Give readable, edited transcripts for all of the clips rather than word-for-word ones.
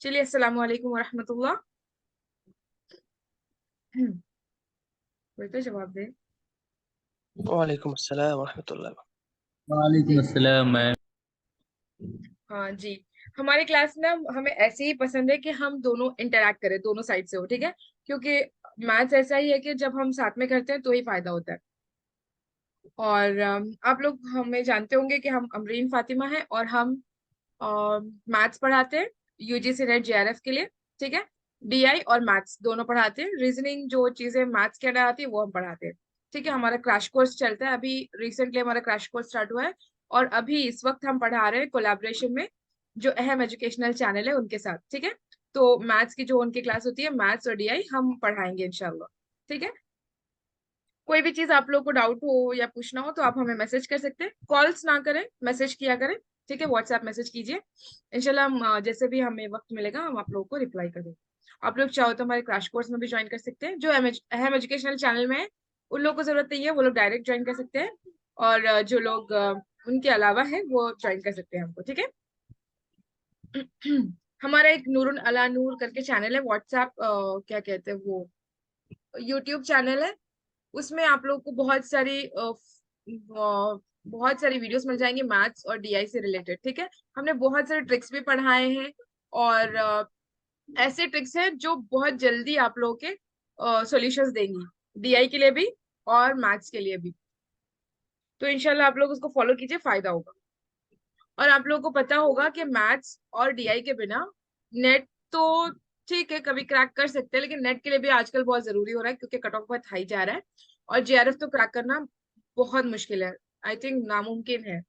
चलिए, अस्सलाम वालेकुम वरहमतुल्लाह। कोई तो जवाब दे। वालेकुम अस्सलाम वरहमतुल्लाह। वालेकुम अस्सलाम मैम। हाँ जी। हमारी क्लास ना हमें ऐसे ही पसंद है कि हम दोनों इंटरैक्ट करें, दोनों साइड से हो, ठीक है। क्योंकि मैथ्स ऐसा ही है कि जब हम साथ में करते हैं तो ही फायदा होता है। और आप लोग हमें जानते होंगे कि हम अमरीन फातिमा है और हम मैथ्स पढ़ाते हैं यूजीसी नेट जेआरएफ के लिए, ठीक है। डीआई और मैथ्स दोनों पढ़ाते हैं। रीजनिंग जो चीजें मैथ्स के अंदर आती है वो हम पढ़ाते हैं, ठीक है। हमारा क्रैश कोर्स चलता है, अभी रिसेंटली हमारा क्रैश कोर्स स्टार्ट हुआ है। और अभी इस वक्त हम पढ़ा रहे हैं कोलैबोरेशन में जो अहम एजुकेशनल चैनल है उनके साथ, ठीक है। तो मैथ्स की जो उनकी क्लास होती है, मैथ्स और डीआई हम पढ़ाएंगे इंशाल्लाह, ठीक है। कोई भी चीज आप लोग को डाउट हो या पूछना हो तो आप हमें मैसेज कर सकते हैं। कॉल्स ना करें, मैसेज किया करें, ठीक है। व्हाट्सएप मैसेज कीजिए। इंशाल्लाह हम जैसे भी हमें वक्त मिलेगा हम आप लोगों को रिप्लाई करेंगे। आप लोग चाहो तो हमारे क्रैश कोर्स में भी ज्वाइन कर सकते हैं। जो अहम एजुकेशनल चैनल में है उन लोगों को जरूरत नहीं है, वो लोग डायरेक्ट ज्वाइन कर सकते हैं। और जो लोग उनके अलावा है वो ज्वाइन कर सकते हैं हमको, ठीक है। हमारा एक नूरुन अला नूर करके चैनल है व्हाट्सएप, क्या कहते हैं वो, यूट्यूब चैनल है। उसमें आप लोग को बहुत सारी वीडियोस मिल जाएंगी मैथ्स और डीआई से रिलेटेड, ठीक है। हमने बहुत सारे ट्रिक्स भी पढ़ाए हैं। और ऐसे ट्रिक्स हैं जो बहुत जल्दी आप लोगों के सॉल्यूशंस देंगी, डीआई के लिए भी और मैथ्स के लिए भी। तो इंशाल्लाह आप लोग उसको फॉलो कीजिए, फायदा होगा। और आप लोगों को पता होगा कि मैथ्स और डीआई के बिना नेट तो ठीक है कभी क्रैक कर सकते हैं, लेकिन नेट के लिए भी आजकल बहुत जरूरी हो रहा है क्योंकि कट ऑफ बहुत हाई जा रहा है। और जेआरएफ तो क्रैक करना बहुत मुश्किल है, आई थिंक नामुमकिन है।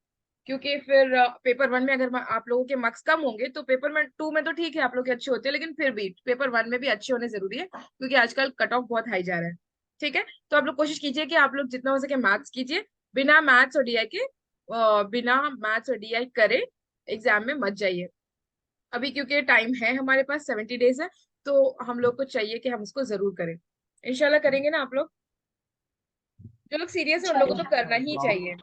क्योंकि फिर पेपर वन में अगर आप लोगों के मार्क्स कम होंगे तो पेपर में टू में तो ठीक है आप लोग के अच्छे होते हैं, लेकिन फिर भी पेपर वन में भी अच्छे होने जरूरी है क्योंकि आजकल कट ऑफ बहुत हाई जा रहा है, ठीक है। तो आप लोग कोशिश कीजिए कि आप लोग जितना हो सके मैथ्स कीजिए। बिना मैथ्स और डीआई के बिना मैथ्स और डीआई करे एग्जाम में मत जाइए अभी, क्योंकि टाइम है हमारे पास 70 डेज है। तो हम लोग को चाहिए कि हम उसको जरूर करें। इंशाल्लाह करेंगे ना आप लोग? जो लोग सीरियस है उन लोगों को तो करना ही चाहिए।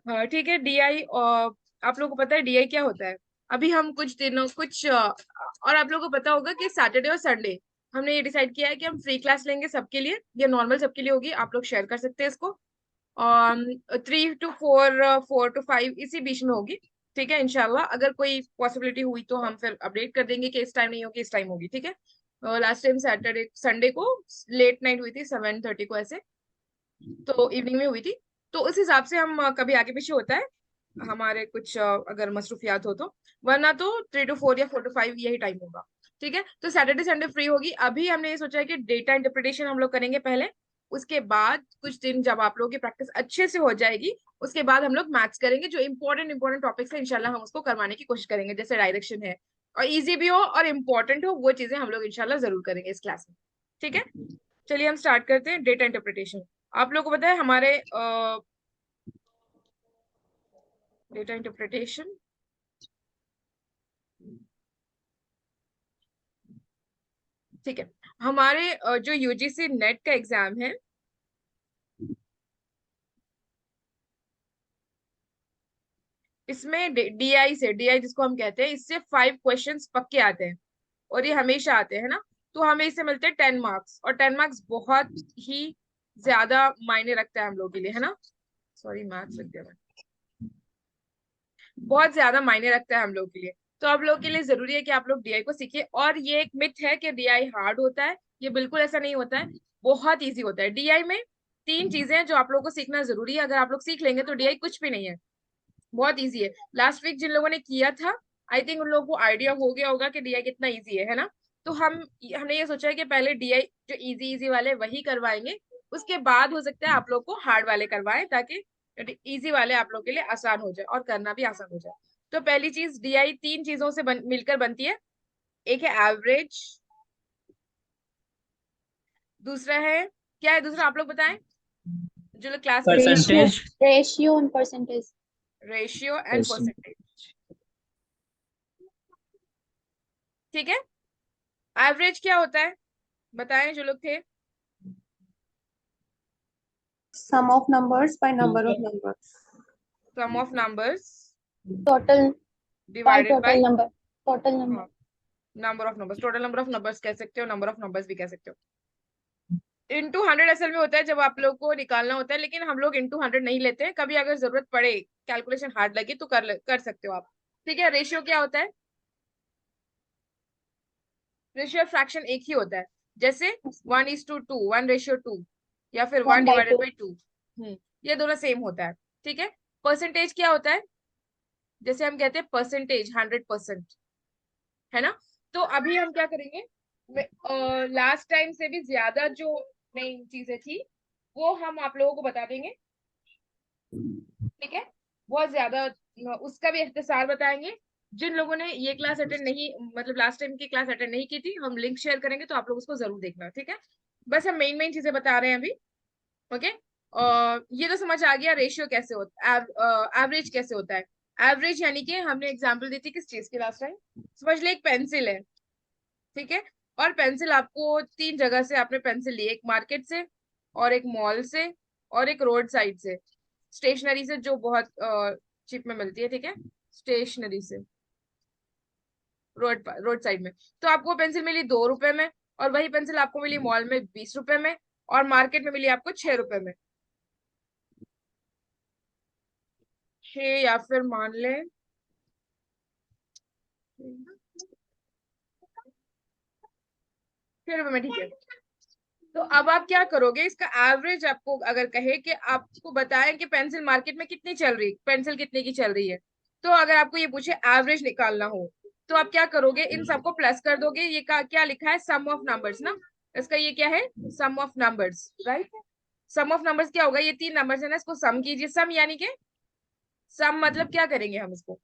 हाँ ठीक है। डीआई आप लोगों को पता है डीआई क्या होता है? अभी हम कुछ दिनों कुछ और आप लोगों को पता होगा कि सैटरडे और संडे हमने ये डिसाइड किया है कि हम फ्री क्लास लेंगे सबके लिए, या नॉर्मल सबके लिए होगी, आप लोग शेयर कर सकते हैं इसको। 3 to 4, 4 to 5 इसी बीच में होगी, ठीक है। इंशाल्लाह अगर कोई पॉसिबिलिटी हुई तो हम फिर अपडेट कर देंगे कि इस टाइम नहीं होगी, इस टाइम होगी, ठीक है। लास्ट टाइम सैटरडे संडे को लेट नाइट हुई थी, 7:30 को ऐसे, तो इवनिंग में हुई थी। तो उस हिसाब से हम कभी आगे पीछे होता है हमारे कुछ अगर मसरूफियात हो तो, वरना तो 3 to 4 या 4 to 5 यही टाइम होगा, ठीक है। तो सैटरडे संडे फ्री होगी। अभी हमने ये सोचा है कि डेटा इंटरप्रिटेशन हम लोग करेंगे पहले, उसके बाद कुछ दिन जब आप लोगों की प्रैक्टिस अच्छे से हो जाएगी उसके बाद हम लोग मैथ्स करेंगे। जो इंपॉर्टेंट टॉपिक्स है इंशाल्लाह हम उसको करवाने की कोशिश करेंगे, जैसे डायरेक्शन है और इजी भी हो और इम्पोर्टेंट हो, वो चीजें हम लोग इंशाल्लाह जरूर करेंगे इस क्लास में, ठीक है। चलिए हम स्टार्ट करते हैं डेटा इंटरप्रिटेशन। आप लोगों को पता है हमारे डेटा इंटरप्रिटेशन, ठीक है। हमारे जो यूजीसी नेट का एग्जाम है इसमें डीआई जिसको हम कहते हैं, इससे 5 क्वेश्चंस पक्के आते हैं और ये हमेशा आते हैं ना। तो हमें इससे मिलते हैं 10 मार्क्स, और 10 मार्क्स बहुत ही ज्यादा मायने रखता है हम लोग के लिए, है ना। सॉरी मैथ्स लग गया, बहुत ज्यादा मायने रखता है हम लोग के लिए। तो आप लोग के लिए जरूरी है कि आप लोग डीआई को सीखिए। और ये एक मिथ है कि डीआई हार्ड होता है, ये बिल्कुल ऐसा नहीं होता है, बहुत इजी होता है। डीआई में 3 चीजें हैं जो आप लोगों को सीखना जरूरी है, अगर आप लोग सीख लेंगे तो डीआई कुछ भी नहीं है, बहुत इजी है। लास्ट वीक जिन लोगों ने किया था आई थिंक उन लोगों को आइडिया हो गया होगा कि डीआई कितना इजी है ना। तो हमने ये सोचा है कि पहले डीआई जो इजी इजी वाले वही करवाएंगे, उसके बाद हो सकता है आप लोग को हार्ड वाले करवाएं, ताकि इजी वाले आप लोग के लिए आसान हो जाए और करना भी आसान हो जाए। तो पहली चीज, डीआई 3 चीजों से मिलकर बनती है। एक है एवरेज, दूसरा है, क्या है दूसरा आप लोग बताएं जो लोग क्लास में नहीं है। Ratio percentage. Ratio and percentage. Ratio and percentage, ठीक है। एवरेज क्या होता है बताएं जो लोग थे। Sum of numbers by number of numbers. Sum of numbers Total by divided by total number. Total number. Number of numbers, total number of numbers कह सकते हो, नंबर ऑफ नंबर्स भी कह सकते हो। इंटू 100 असल में होता है जब आप लोग को निकालना होता है, लेकिन हम लोग इंटू 100 नहीं लेते हैं। कभी अगर जरूरत पड़े, कैलकुलेशन हार्ड लगे तो कर सकते हो आप। ठीक है, रेशियो क्या होता है? रेशियो फ्रैक्शन एक ही होता है, जैसे 1:2, 1:2, या फिर 1 1 by डिवाइडेड 2. बाई 2। ये दोनों सेम होता है। ठीक है, परसेंटेज क्या होता है? जैसे हम कहते हैं परसेंटेज 100%, है ना। तो अभी हम क्या करेंगे, लास्ट टाइम से भी ज्यादा जो नई चीजें थी वो हम आप लोगों को बता देंगे। ठीक है, बहुत ज्यादा उसका भी इख्तिसार बताएंगे। जिन लोगों ने ये क्लास अटेंड नहीं, मतलब लास्ट टाइम की क्लास अटेंड नहीं की थी, हम लिंक शेयर करेंगे तो आप लोग उसको जरूर देखना। ठीक है, बस हम मेन चीजें बता रहे हैं अभी। ओके, ये तो समझ आ गया रेशियो कैसे होता है, एवरेज कैसे होता है। एवरेज यानी कि हमने एग्जांपल दी थी किस चीज की लास्ट टाइम, समझ ले एक पेंसिल है। ठीक है, और पेंसिल आपको 3 जगह से आपने पेंसिल ली, एक मार्केट से, और एक मॉल से, और एक रोड साइड से, स्टेशनरी से जो बहुत चिप में मिलती है। ठीक है, स्टेशनरी से, रोड साइड में। तो आपको पेंसिल मिली 2 रुपए में, और वही पेंसिल आपको मिली मॉल में 20 रुपए में, और मार्केट में मिली आपको 6 रुपए में। 6, या फिर मान लें 6 रुपए में। ठीक है, तो अब आप क्या करोगे, इसका एवरेज आपको अगर कहे कि आपको बताएं कि पेंसिल मार्केट में कितनी चल रही, पेंसिल कितने की चल रही है, तो अगर आपको ये पूछे एवरेज निकालना हो, तो आप क्या करोगे, इन सबको प्लस कर दोगे। ये क्या लिखा है, सम ऑफ नंबर्स ना, इसका ये क्या है, sum of numbers, right. Sum of numbers क्या होगा, ये 3 नंबर्स है ना, इसको सम कीजिए। सम यानी कि सम मतलब क्या करेंगे हम इसको,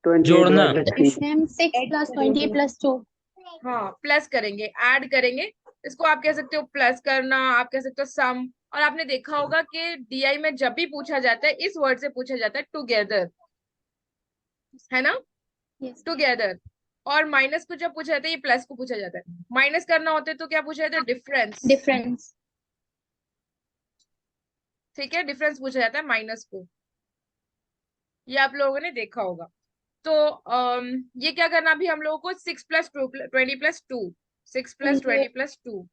28 जोड़ना। divided by 3. Ma'am, 6 plus 20 plus 2. हाँ प्लस करेंगे, ऐड करेंगे। इसको आप कह सकते हो प्लस करना, आप कह सकते हो सम। और आपने देखा होगा कि डीआई में जब भी पूछा जाता है इस वर्ड से पूछा जाता है, टुगेदर, है ना, Yes. टुगेदर। और माइनस को जब पूछा जाता है, ये प्लस को पूछा जाता है। माइनस करना होता है तो क्या पूछा जाता है, डिफरेंस। Difference. ठीक है, डिफरेंस पूछा जाता है माइनस को, ये आप लोगों ने देखा होगा। तो ये क्या करना अभी हम लोगों को, 6 प्लस 20 प्लस 2, 6 प्लस 20 प्लस 2,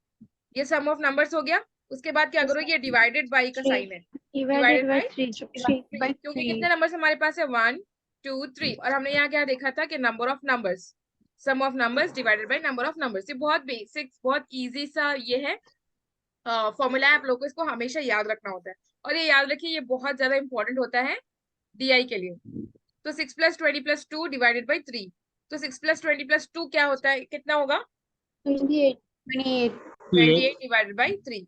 ये सम ऑफ नंबर्स हो गया। उसके बाद क्या करो, ये डिवाइडेड बाई का 3. साइन है, Divided by बाई 3. 3 by क्योंकि 3. कितने नंबर्स हमारे पास है, 1 2 3, और हमने यहाँ क्या देखा था कि number of numbers, sum of numbers divided by number of numbers. ये बहुत बेसिक, बहुत इजी सा ये है फॉर्मूला है, आप लोगों को इसको हमेशा याद रखना होता है। और ये याद रखिए, ये बहुत ज्यादा इंपॉर्टेंट होता है डीआई के लिए। तो 6 प्लस 20 प्लस 2 डिवाइडेड बाई 3, तो 6 प्लस 20 प्लस 2 क्या होता है, कितना होगा, 28. 28. 28 डिवाइडेड बाई 3।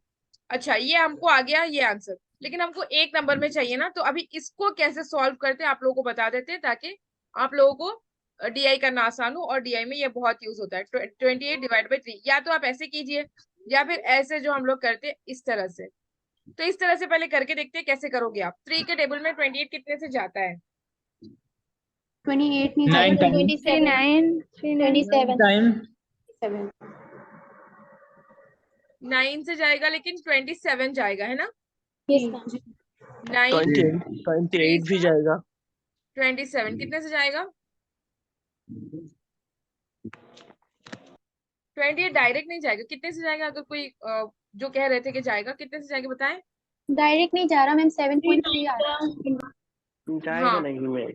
अच्छा, ये हमको आ गया ये आंसर, लेकिन हमको एक नंबर में चाहिए ना, तो अभी इसको कैसे सॉल्व करते हैं आप लोगों को बता देते हैं, ताकि आप लोगों को डीआई करना आसान हो। और डीआई में ये बहुत यूज होता है। 28 डिवाइड बाई 3, या तो आप ऐसे कीजिए, या फिर ऐसे जो हम लोग करते हैं इस तरह से। तो इस तरह से पहले करके देखते हैं कैसे करोगे आप। 3 के टेबल में 28 कितने से जाता है, 28 नहीं 9 जाएगा, times. 27. 9 times. 7. 9 से जाएगा, लेकिन 27 जाएगा, है ना। Yes, ma'am. 9 28 भी जाएगा. 27 कितने से जाएगा, 28 डायरेक्ट नहीं जाएगा, कितने से जाएगा। अगर कोई जो कह रहे थे कि जाएगा, कितने से जाएगा बताएं। डायरेक्ट नहीं जा रहा मैम, 7.3 आ रहा है. जाएगा हाँ, नहीं मैं.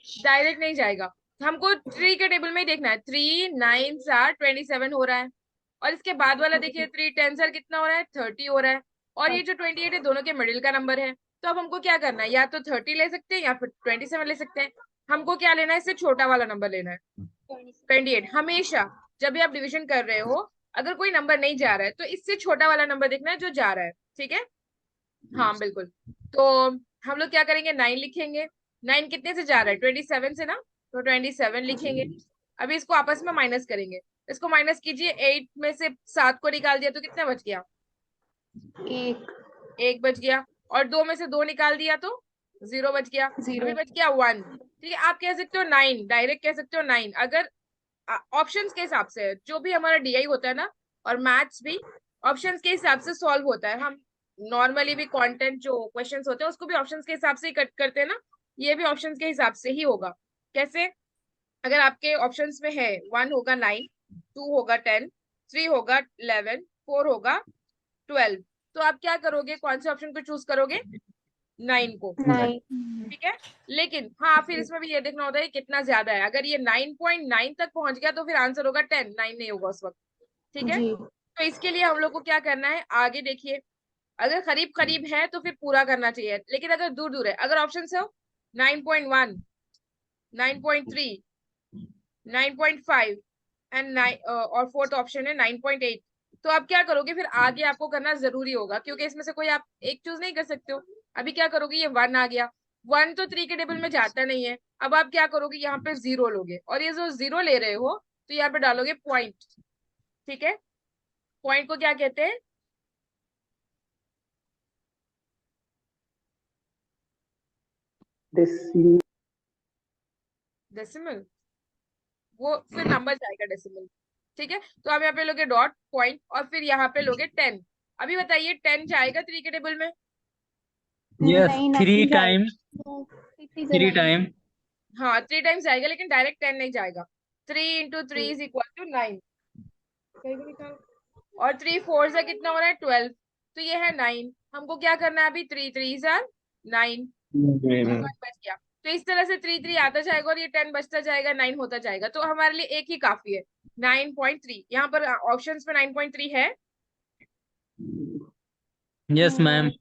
डायरेक्ट नहीं जाएगा। हमको 3 के टेबल में ही देखना है। 3 9 27 हो रहा है, और इसके बाद वाला देखिए 3 10 कितना हो रहा है, 30 हो रहा है। और ये जो 28 है दोनों के मिडिल का नंबर है। तो अब हमको क्या करना है, या तो 30 ले सकते हैं या फिर 27 ले सकते हैं। हमको क्या लेना है, इससे छोटा वाला नंबर लेना है, 28। हमेशा जब भी आप डिवीजन कर रहे हो, अगर कोई नंबर नहीं जा रहा है तो इससे छोटा वाला नंबर देखना है जो जा रहा है। ठीक है, हाँ बिल्कुल। तो हम लोग क्या करेंगे, 9 लिखेंगे। 9 कितने से जा रहा है, 27 से ना, तो 27 लिखेंगे। अभी इसको आपस में माइनस करेंगे, इसको माइनस कीजिए। 8 में से 7 को निकाल दिया तो कितना बच गया, 1 बच गया। और 2 में से 2 निकाल दिया तो 0 बच गया। अभी बच गया 1। ठीक है, आप कह सकते हो 9, डायरेक्ट कह सकते हो 9। अगर ऑप्शंस के हिसाब से जो भी हमारा डीआई होता है ना, और मैथ्स भी ऑप्शंस के हिसाब से सॉल्व होता है। हम नॉर्मली भी कंटेंट जो क्वेश्चंस होते हैं उसको भी ऑप्शंस के हिसाब से ही कट करते हैं ना, ये भी ऑप्शंस के हिसाब से ही होगा। कैसे? अगर आपके ऑप्शंस में है 1 होगा 9, 2 होगा 10, 3 होगा 11, 4 होगा 12, तो आप क्या करोगे, कौन से ऑप्शन को चूज करोगे? 9 को। 9. ठीक है। लेकिन हाँ, फिर इसमें भी ये देखना होता है कि कितना ज्यादा है। अगर ये 9.9 तक पहुंच गया तो फिर आंसर होगा 10, 9 नहीं होगा उस वक्त। ठीक है। जी. तो इसके लिए हम लोग को क्या करना है, आगे देखिए, अगर करीब करीब है तो फिर पूरा करना चाहिए, लेकिन अगर दूर दूर है, अगर ऑप्शन हो 9.1, 9.3, 9.5 एंड 9, और फोर्थ ऑप्शन है 9.8, तो आप क्या करोगे, फिर आगे आपको करना जरूरी होगा, क्योंकि इसमें से कोई आप एक चूज नहीं कर सकते हो। अभी क्या करोगे, ये 1 आ गया, 1 तो 3 के टेबल में जाता नहीं है। अब आप क्या करोगे, यहाँ पे 0 लोगे, और ये जो 0 ले रहे हो तो यहाँ पे डालोगे पॉइंट। ठीक है। पॉइंट को क्या कहते हैं? डेसिमल। डेसिमल। वो फिर नंबर जाएगा डेसिमल। ठीक है। तो आप यहाँ पे लोगे डॉट पॉइंट, और फिर यहाँ पे लोगे 10। अभी बताइए 10 जाएगा 3 के टेबल में? यस, नहीं, 3 नहीं टाइम, जाएगा. 3 टाइम। हाँ, 3 टाइम्स जाएगा, लेकिन डायरेक्ट 10 नहीं जाएगा। 3 इंटू 3 इज इक्वल टू 9। और 3 4 से कितना हो रहा है, 12, तो ये है 9। हमको क्या करना है अभी, 3 3 जार 9, बच गया। तो इस तरह से 3 3 आता जाएगा, और ये 10 बचता जाएगा, 9 होता जाएगा। तो हमारे लिए एक ही काफी है, 9.3। यहाँ पर ऑप्शंस में 9.3 है, यस मैम।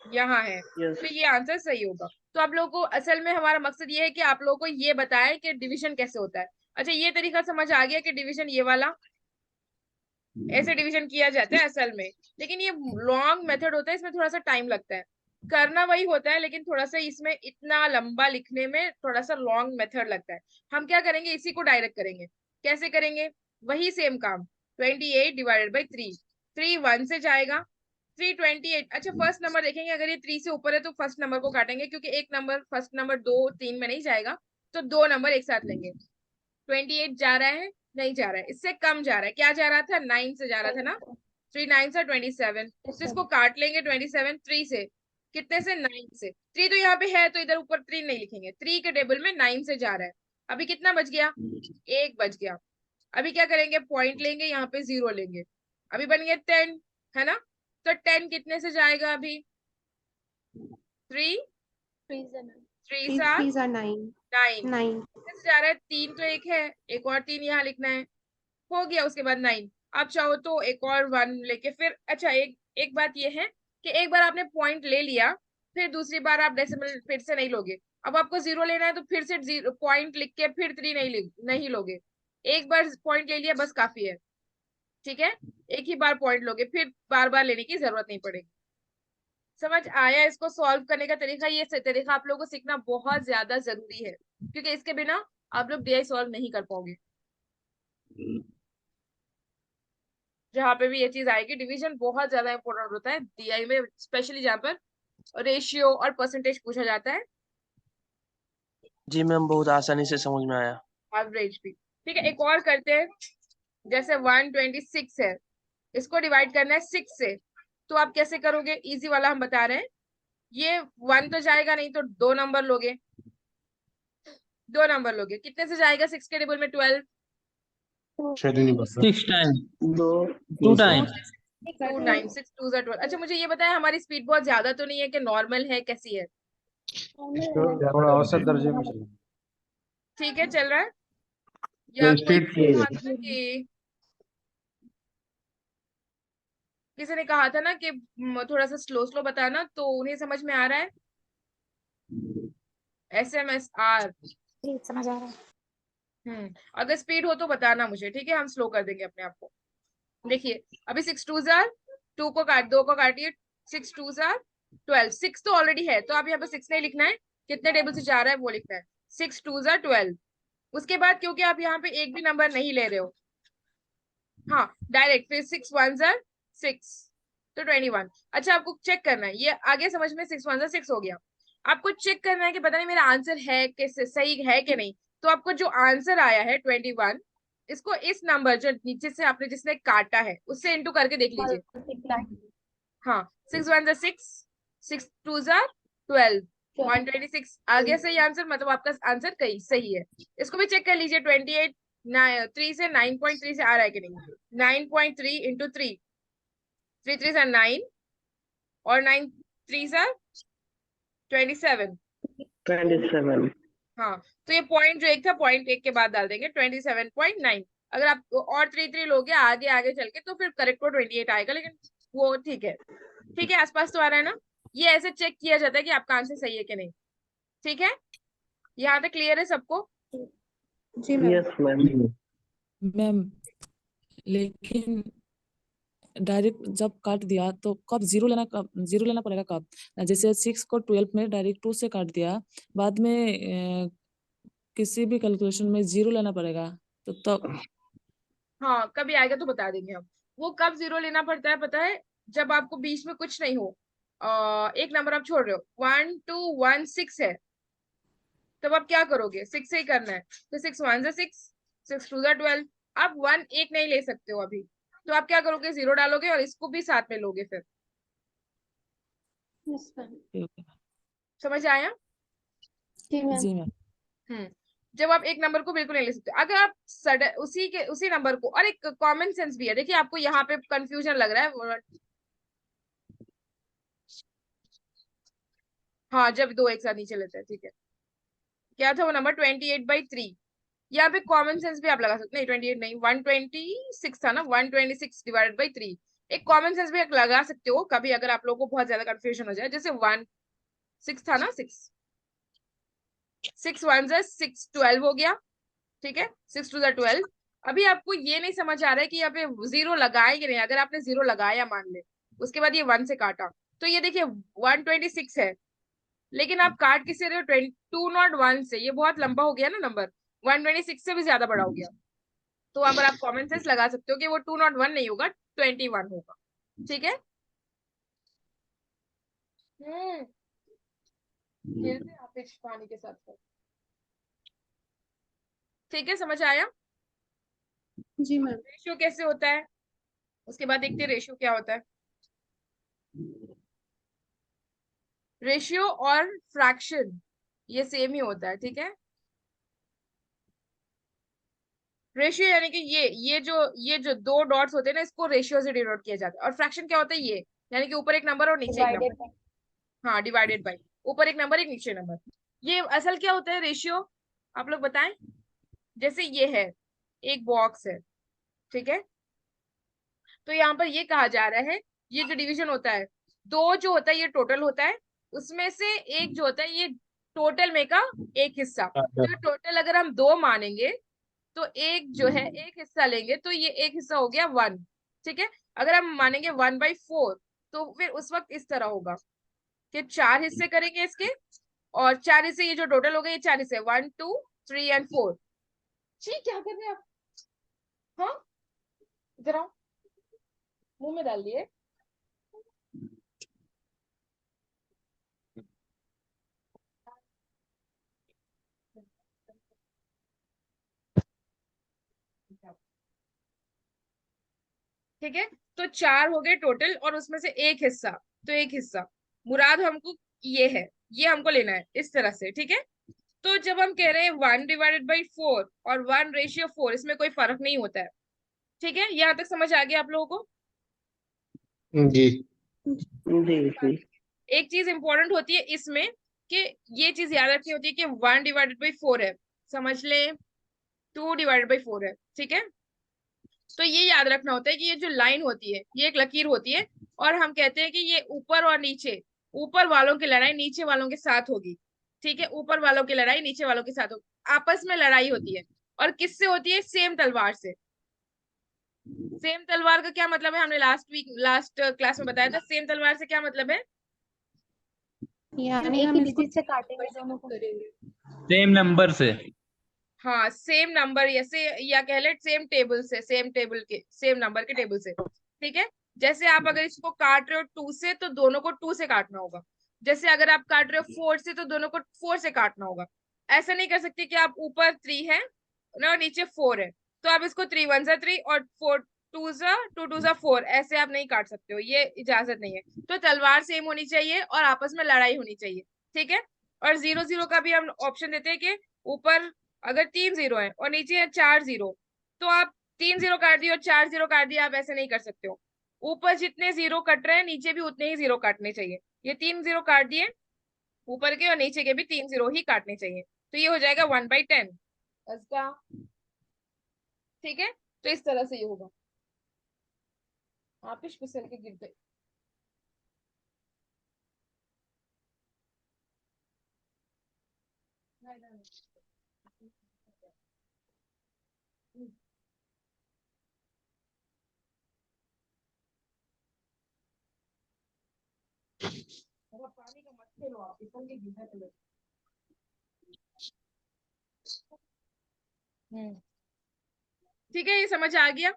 यहाँ है, यस। तो ये आंसर सही होगा। तो आप लोगों को असल में हमारा मकसद ये है कि आप लोगों को ये बताए कि डिवीजन कैसे होता है। अच्छा, ये तरीका समझ आ गया कि डिवीजन ये वाला ऐसे डिवीजन किया जाता है असल में, लेकिन ये लॉन्ग मेथड होता है, इसमें थोड़ा सा टाइम लगता है। करना वही होता है, लेकिन थोड़ा सा इसमें इतना लंबा लिखने में थोड़ा सा लॉन्ग मेथड लगता है। हम क्या करेंगे, इसी को डायरेक्ट करेंगे। कैसे करेंगे? वही सेम काम, 28 डिवाइडेड बाई 3। 3 1 से जाएगा, 328। अच्छा, फर्स्ट नंबर देखेंगे, अगर ये 3 से ऊपर है तो फर्स्ट नंबर को काटेंगे, क्योंकि एक नंबर फर्स्ट नंबर 2 3 में नहीं जाएगा, तो 2 नंबर एक साथ लेंगे। 28 जा रहा है, नहीं जा रहा है, इससे कम जा रहा है। क्या जा रहा था, 9 से जा रहा था ना, 3 9 से 27, तो इसको काट लेंगे 27 3 से। कितने से, 9 से। 3 तो यहाँ पे है, तो इधर ऊपर 3 नहीं लिखेंगे, 3 के टेबल में 9 से जा रहा है। अभी कितना बच गया, 1 बच गया। अभी क्या करेंगे, पॉइंट लेंगे, यहाँ पे 0 लेंगे। अभी बन गया 10, है ना? तो 10 कितने से जाएगा अभी, 3 3 3 are 9. 9 9. से जा रहा है। 3 तो एक है, एक और 3 यहाँ लिखना है, हो गया। उसके बाद 9। आप चाहो तो एक और 1 लेके फिर, अच्छा, एक एक बात ये है कि एक बार आपने पॉइंट ले लिया, फिर दूसरी बार आप डेसिमल फिर से नहीं लोगे। अब आपको 0 लेना है तो फिर से 0 पॉइंट लिख के फिर 3 नहीं लोगे। एक बार पॉइंट ले लिया बस काफी है। ठीक है। एक ही बार पॉइंट लोगे, फिर बार बार लेने की जरूरत नहीं पड़ेगी। समझ आया इसको सॉल्व करने का तरीका? ये तरीका आप लोगों को सीखना बहुत ज्यादा जरूरी है, क्योंकि इसके बिना आप लोग डीआई सॉल्व नहीं कर पाओगे। जहाँ पे भी ये चीज आएगी, डिवीजन बहुत ज्यादा इंपॉर्टेंट होता है डीआई में, स्पेशली जहाँ पर रेशियो और परसेंटेज पूछा जाता है, जी मैम, बहुत आसानी से समझ में आया। एवरेज भी। ठीक है, एक और करते हैं। जैसे 126 है, इसको डिवाइड करना है 6 से, तो आप कैसे करोगे, इजी वाला हम बता रहे हैं। ये 1 तो जाएगा नहीं, तो 2 नंबर लोगे, 2 नंबर लोगे। कितने से जाएगा 6 के टेबल में, 12? 6 टाइम, दो 2 टाइम। 2 9 6 2 12। अच्छा, मुझे ये बताया, हमारी स्पीड बहुत ज्यादा तो नहीं है कि नॉर्मल है, कैसी है? थोड़ा औसत दर्जे में चल ठीक है, चल रहा है। या कोई स्पीड किसी ने कहा था ना कि किसी ने कहा था ना कि थोड़ा सा स्लो स्लो बताना, तो उन्हें समझ में आ रहा है? SMSR। समझ आ रहा है. अगर स्पीड हो तो बताना मुझे, ठीक है? हम स्लो कर देंगे अपने आप को। देखिए, अभी 6 2 जार 2 को काट, 2 को काटिए, 6 2 जार 12। 6 तो ऑलरेडी है, तो आप यहाँ पे 6 नहीं लिखना है, कितने टेबल से जा रहा है वो लिखना है। 6 2 जार 12। उसके बाद क्योंकि आप यहाँ पे एक भी नंबर नहीं ले रहे हो, हाँ, डायरेक्ट फिर 6 1 जार 6, तो 21। अच्छा, आपको चेक करना है, ये आगे समझ में 6 1 जार 6 हो गया। आपको चेक करना है कि पता नहीं मेरा आंसर है कि सही है कि नहीं। तो आपको जो आंसर आया है 21, इसको इस नंबर जो नीचे से आपने जिसने काटा है उससे इंटू करके देख लीजिए। हाँ, 6 1 जा 6, 6 2 जा 12, 126 आ गया सही आंसर, मतलब आपका आंसर सही है। इसको भी चेक कर लीजिए, 28 3 से 9.3 से आ रहा है कि नहीं। 9.3 इंटू 3, 3 3 सा 9 और 9 3 सा 27। 27। हाँ, तो ये पॉइंट जो एक था, पॉइंट एक के बाद डाल देंगे 27.9। अगर आप और 3 3 लोगे आगे आगे चल के तो फिर करेक्ट को 28 आएगा, लेकिन वो ठीक है। ठीक है, आसपास तो आ रहा है ना। ये ऐसे चेक किया जाता है कि आपका आंसर सही है कि नहीं। ठीक है, यहाँ तक क्लियर है सबको। जी मैम। Yes ma'am. मैम लेकिन डायरेक्ट जब काट दिया तो कब जीरो लेना पड़ेगा कब? जैसे 6 को 12 में डायरेक्ट 2 से काट दिया, बाद में किसी भी कैलकुलेशन में जीरो लेना पड़ेगा तो तब। हाँ, कभी आएगा तो बता देंगे हम। वो कब जीरो लेना पड़ता है पता है, जब आपको बीच में कुछ नहीं हो, एक नंबर आप छोड़ रहे हो, 1 2 1 6 है, तब आप क्या करोगे, 6 से ही करना है। तो 6 1 जा 6, 6 2 जा 12। आप 1 एक नहीं ले सकते हो अभी, तो आप क्या करोगे, जीरो डालोगे और इसको भी साथ में लोगे फिर। Yes ma'am. समझ आया। जी मैम। जी मैम। हम्म, जब आप एक नंबर को बिल्कुल नहीं ले सकते, अगर आप सडन उसी नंबर को, और एक कॉमन सेंस भी है, देखिए आपको यहाँ पे कंफ्यूजन लग रहा है। हाँ, जब दो एक साथ नीचे लेते हैं, ठीक है। क्या था वो नंबर, 28/3। यहाँ पे कॉमन सेंस भी आप लगा सकते, नहीं 28 नहीं, 126 था ना, 126/3। एक कॉमन सेंस भी लगा सकते हो कभी, अगर आप लोगों को बहुत ज्यादा कंफ्यूजन हो जाए। जैसे 1 6 था ना, 6 6 1 जा 6 12 हो गया। ठीक है, 6 2 जा 12। अभी आपको ये नहीं समझ आ रहा है कि यहाँ पे जीरो लगाए कि नहीं। अगर आपने जीरो लगाया मान ले, उसके बाद ये 1 से काटा, तो ये देखिए 126 है, लेकिन आप काट किससे रहे हो, 201 से। ये बहुत लंबा हो गया ना नंबर, 126 से भी ज्यादा बड़ा हो गया। तो अगर आप कॉमन सेंस लगा सकते हो कि वो 201 नहीं होगा, 21 होगा। ठीक है। खेलते हैं आप इस पानी के साथ साथ। ठीक है, समझ आया। जी मैम। रेशियो कैसे होता है, उसके बाद देखते हैं रेशियो क्या होता है। रेशियो और फ्रैक्शन ये सेम ही होता है, ठीक है। रेशियो यानी कि ये जो दो डॉट्स होते हैं ना, इसको रेशियो से डिनोट किया जाता है। और फ्रैक्शन क्या होता है, ये यानी कि ऊपर एक नंबर और नीचे एक डिवाइडेड नंबर। बाय। हाँ, डिवाइडेड बाई, ऊपर एक नंबर एक नीचे नंबर। ये असल क्या होता है रेशियो, आप लोग बताएं। जैसे ये है, एक बॉक्स है, ठीक है। तो यहाँ पर ये कहा जा रहा है, ये जो डिवीजन होता है, दो जो होता है ये टोटल होता है, उसमें से एक जो होता है ये टोटल में का एक हिस्सा। तो टोटल अगर हम दो मानेंगे, तो एक जो है एक हिस्सा लेंगे, तो ये एक हिस्सा हो गया 1। ठीक है, अगर हम मानेंगे 1/4, तो फिर उस वक्त इस तरह होगा कि 4 हिस्से करेंगे इसके, और 4 हिस्से, ये जो टोटल हो गए ये 4 हिस्से, 1 2 3 एंड 4। जी, क्या कर रहे हैं आप। हाँ, इधर आओ, मुंह में डाल दिए। ठीक है, तो 4 हो गए टोटल, और उसमें से एक हिस्सा, तो एक हिस्सा मुराद हमको ये है, ये हमको लेना है इस तरह से। ठीक है, तो जब हम कह रहे हैं 1/4 और 1/4, इसमें कोई फर्क नहीं होता है। ठीक है, यहाँ तक समझ आ गया आप लोगों को। जी। जी जी। एक चीज इंपॉर्टेंट होती है इसमें, कि ये चीज याद रखनी होती है कि 1/4 है, समझ ले, 2/4 है। ठीक है, तो ये याद रखना होता है कि ये जो लाइन होती है ये एक लकीर होती है, और हम कहते हैं कि ये ऊपर और नीचे, ऊपर वालों की लड़ाई नीचे वालों के साथ होगी। ठीक है, ऊपर वालों की लड़ाई नीचे वालों के साथ होगी, आपस में लड़ाई होती है। और किससे होती है, सेम तलवार से। सेम तलवार का क्या मतलब है, हमने लास्ट क्लास में बताया था। सेम तलवार से क्या मतलब है, यानी हम इसको से काटेंगे दोनों को। सेम नंबर से। हाँ, सेम नंबर, या कह ले सेम टेबल से, सेम नंबर के टेबल से। ठीक है, जैसे आप अगर इसको काट रहे हो 2 से, तो दोनों को 2 से काटना होगा। जैसे अगर आप काट रहे हो 4 से, तो दोनों को 4 से काटना होगा। ऐसा नहीं कर सकते कि आप ऊपर 3 है ना और नीचे 4 है, तो आप इसको 3 1 जा 3 और 4 2 जा 2 2 जा 4, ऐसे आप नहीं काट सकते हो, ये इजाजत नहीं है। तो तलवार सेम होनी चाहिए और आपस में लड़ाई होनी चाहिए, ठीक है। और 0 0 का भी हम ऑप्शन देते हैं कि ऊपर अगर 3 0 है और नीचे है 4 0, तो आप 3 0 काट दिए और 4 0 काट दिया, आप ऐसे नहीं कर सकते हो। ऊपर जितने 0 कट रहे हैं नीचे भी उतने ही 0 काटने चाहिए। ये 3 0 काट दिए, ऊपर के और नीचे के भी 3 0 ही काटने चाहिए। तो ये हो जाएगा 1/10 इसका, ठीक है। तो इस तरह से ये होगा। आप इस फिसल के गिर गए। पानी का मत खेलो, आप फिसल के गिर गए। ठीक है, ये समझ आ गया।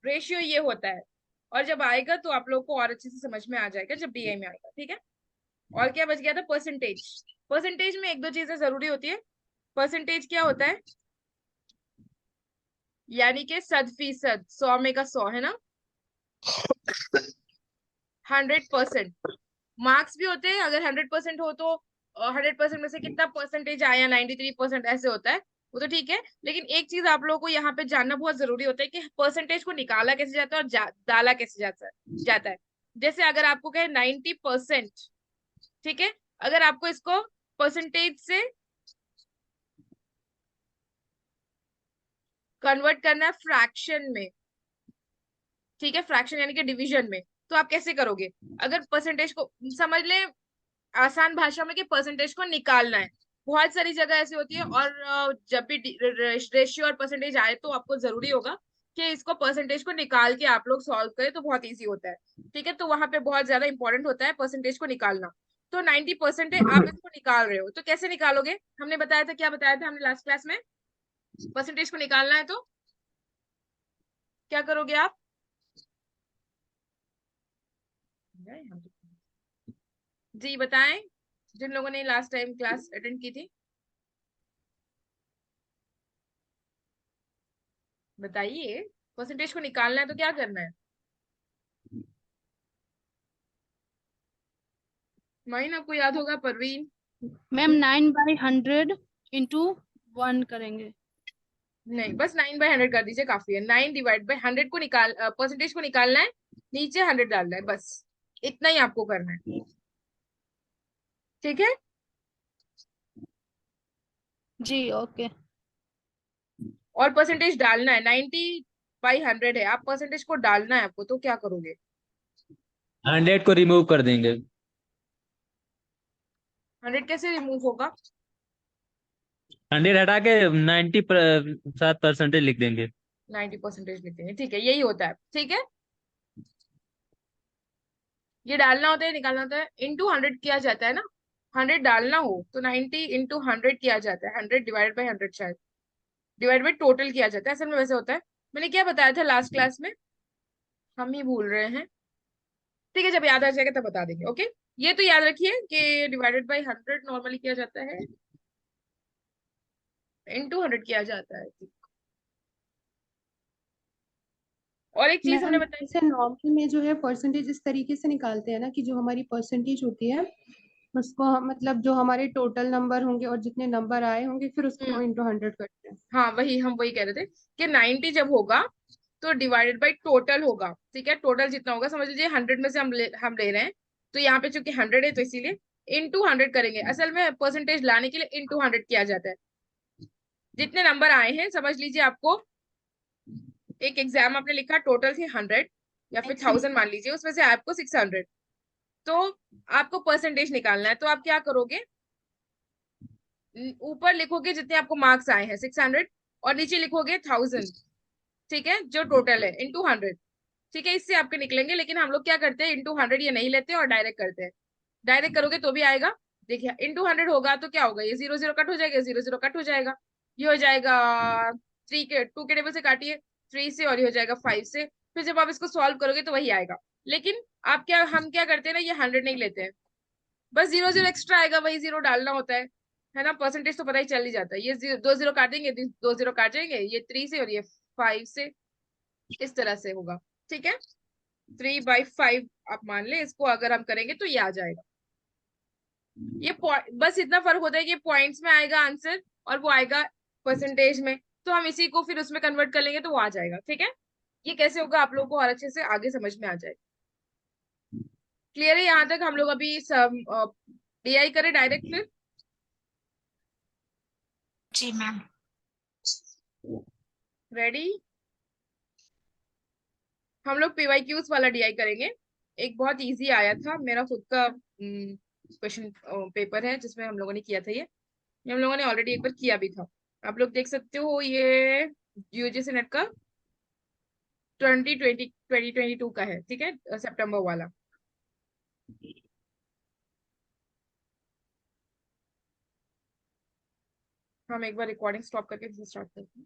रेशियो ये होता है, और जब आएगा तो आप लोग को और अच्छे से समझ में आ जाएगा जब डीआई में आएगा, ठीक है। और क्या बच गया था? परसेंटेज। परसेंटेज में एक दो चीजें जरूरी होती है। परसेंटेज क्या होता है? यानी कि 100%, 100 में का 100 है ना, 100%। मार्क्स भी होते हैं, अगर 100% हो तो 100% में से कितना परसेंटेज आया, 93% ऐसे होता है, वो तो ठीक है। लेकिन एक चीज आप लोगों को यहाँ पे जानना बहुत जरूरी होता है कि परसेंटेज को निकाला कैसे जाता है और डाला कैसे जाता है। जैसे अगर आपको कहे 90%, ठीक है, अगर आपको इसको परसेंटेज से कन्वर्ट करना है फ्रैक्शन में, ठीक है, फ्रैक्शन यानी कि डिवीजन में, तो आप कैसे करोगे? अगर परसेंटेज को समझ ले आसान भाषा में कि परसेंटेज को निकालना है, बहुत सारी जगह ऐसी होती है। और जब भी रेशियो और परसेंटेज आए तो आपको जरूरी होगा कि इसको परसेंटेज को निकाल के आप लोग सॉल्व करें, तो बहुत इजी होता है, ठीक है। तो वहां पे बहुत ज्यादा इंपॉर्टेंट होता है परसेंटेज को निकालना। तो 90% है, आप इसको निकाल रहे हो, तो कैसे निकालोगे? हमने बताया था, क्या बताया था हमने लास्ट क्लास में? परसेंटेज को निकालना है तो क्या करोगे आप? जी बताएं, जिन लोगों ने लास्ट टाइम क्लास अटेंड की थी, बताइए। परसेंटेज को निकालना है तो क्या करना है? माइन आपको याद होगा, परवीन? मैम 9/100 इंटू 1 करेंगे। नहीं, बस 9/100 कर दीजिए, काफी है। 9/100 को निकाल, परसेंटेज को निकालना है, नीचे 100 डालना है, बस इतना ही आपको करना है, ठीक है। जी ओके। और परसेंटेज डालना है, 90/100 है, आप परसेंटेज को डालना है आपको, तो क्या करोगे? 100 को रिमूव कर देंगे। 100 कैसे रिमूव होगा? 100 हटा के 97% लिख देंगे। 90% लिखते हैं, ठीक है, यही होता है, ठीक है। ये डालना होता है, निकालना होता है, इंटू 100 किया जाता है ना। 100 डालना हो तो 90 इंटू 100 किया जाता है, 100/100 शायद, डिवाइड बाई टोटल किया जाता है, असल में वैसे होता है। मैंने क्या बताया था लास्ट क्लास में? हम ही भूल रहे हैं, ठीक है, जब याद आ जाएगा तब बता देंगे, ओके। ये तो याद रखिए कि डिवाइडेड बाई 100 नॉर्मली किया जाता है, इंटू 100 किया जाता है। और एक चीज हमने मैम बताई। जैसे नॉर्मल में जो है परसेंटेज इस तरीके से निकालते हैं ना कि जो हमारी परसेंटेज होती है उसको हम मतलब जो हमारे टोटल नंबर होंगे और जितने नंबर आए होंगे फिर उसको इंटू 100 करते हैं। हाँ वही, हम वही कह रहे थे कि 90 जब होगा तो डिवाइडेड बाई टोटल होगा, ठीक है। टोटल जितना होगा, समझ लीजिए 100 में से हम ले रहे हैं, तो यहाँ पे चूंकि 100 है तो इसीलिए इंटू 100 करेंगे। असल में परसेंटेज लाने के लिए इंटू 100 किया जाता है। जितने नंबर आए हैं, समझ लीजिए आपको एक एग्जाम आपने लिखा, टोटल थे 100 या फिर 1000 मान लीजिए, उसमें से आपको 600, तो आपको परसेंटेज निकालना है। तो आप क्या करोगे? ऊपर लिखोगे जितने आपको मार्क्स आए हैं 600, और नीचे लिखोगे 1000, ठीक है, जो टोटल है, इंटू 100, ठीक है। इससे आपके निकलेंगे, लेकिन हम लोग क्या करते हैं, इंटू 100 ये नहीं लेते और डायरेक्ट करते हैं। डायरेक्ट करोगे तो भी आएगा। देखिए इंटू 100 होगा तो क्या होगा, ये 0 0 कट हो जाएगा, 0 0 कट हो जाएगा, ये हो जाएगा 3 के 2 के टेबल से काटिए 3 से, और ये हो जाएगा 5 से। फिर जब आप इसको सॉल्व करोगे तो वही आएगा। लेकिन हम क्या करते हैं ना, ये 100 नहीं लेते हैं, बस 0 0 एक्स्ट्रा आएगा, वही 0 डालना होता है ना। परसेंटेज तो पता ही चल ही जाता है, ये 2 0 काटेंगे, 2 0 काटेंगे, ये 3 से और ये 5 से, इस तरह से होगा, ठीक है। 3/5 आप मान ले इसको, अगर हम करेंगे तो ये आ जाएगा। ये बस इतना फर्क होता है कि पॉइंट्स में आएगा आंसर और वो आएगा परसेंटेज में, तो हम इसी को फिर उसमें कन्वर्ट कर लेंगे तो वो आ जाएगा, ठीक है। ये कैसे होगा आप लोगों को और अच्छे से आगे समझ में आ जाएगा। क्लियर है यहाँ तक? हम लोग अभी सब डीआई करें डायरेक्ट फिर। जी मैम। रेडी? हम लोग पीवाईक्यूज वाला डीआई करेंगे। एक बहुत इजी आया था, मेरा खुद का क्वेश्चन पेपर है जिसमें हम लोगों ने किया था ये हम लोगों ने ऑलरेडी एक बार किया भी था। आप लोग देख सकते हो, ये यूजीसी नेट का 2022 का है, ठीक है, सितंबर वाला। हम एक बार रिकॉर्डिंग स्टॉप करके फिर स्टार्ट करते हैं।